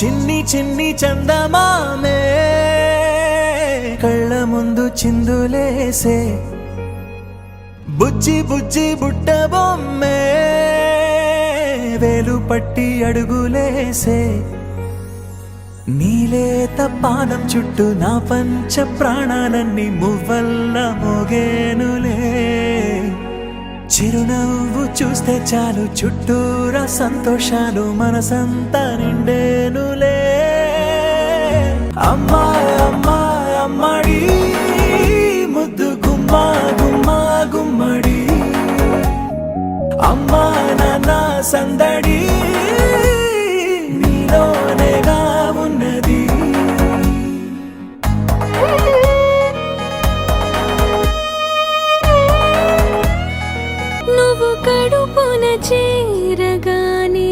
చిన్ని చిన్ని చందమామే కళ్ళ ముందు చిందులేసే బుజ్జి బుజ్జి బుట్ట బొమ్మే వేలు పట్టి అడుగులేసే నీలేత పానం చుట్టూ నా పంచ ప్రాణాలన్నీ మువ్వల్ల మోగేనులే చిరునవ్వు చూస్తే చాలు చుట్టూరా సంతోషాలు మనసంతా నిండేనులే అమ్మా అమ్మా అమ్మడి ముద్దు గుమ్మా గుమ్మా గుమ్మడి అమ్మా నాన్న సందడి నీలోనేగా ఉన్నది నువ్వు కడుపున చేరగానే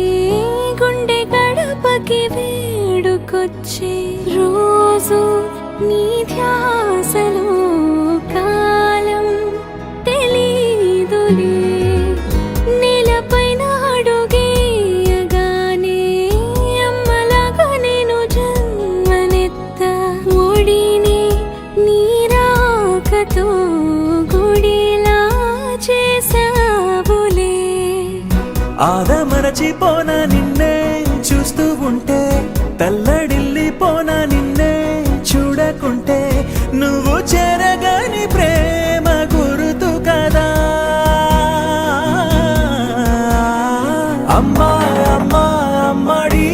గుండె గడపకి వేడుకొచ్చే రోజు నీ ధ్యాసలో కాలం తెలీదులే నేలపైన అడుగేయగానే అమ్మలాగా నేను జన్మనెత్త ఒడిని నీ రాకతో గుడిలా చేసావులే ఆదమరచిపోనా నిన్నే చూస్తూ ఉంటే తల్లడిల్లిపోనా నిన్నే చూడకుంటే నువ్వు చెరగని ప్రేమ గురుతు కదా అమ్మా అమ్మా అమ్మడి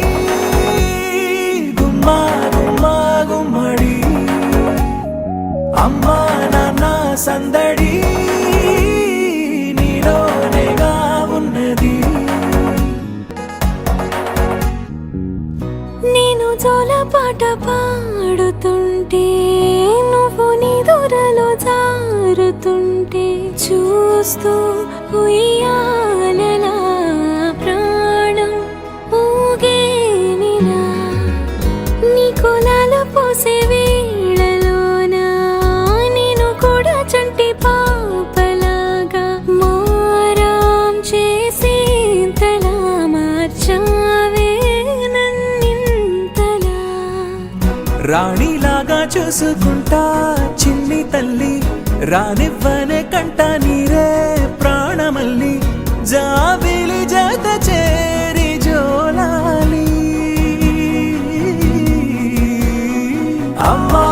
గుమ్మా గుమ్మా గుమ్మడి అమ్మా నాన్న సందడి నీలోనేగా ఉన్నది నేను జోలపాట పాడుతుంటే నువ్వు నిదురలో జారుతుంటే చూస్తూ ఉయ్యాలలా ప్రాణం ఊగేనిలా నీ కులాలు పోసే వేళలోనా నేను కూడా చంటి పాపలాగా మారాం చేసేంతలా మార్చావే నన్నింతలా రాణిలాగా చూసుకుంటా చిన్ని తల్లి రానివ్వనే కంట నీరే ప్రాణమల్లి జాబిలి జత చేరి జోలాలి అమ్మా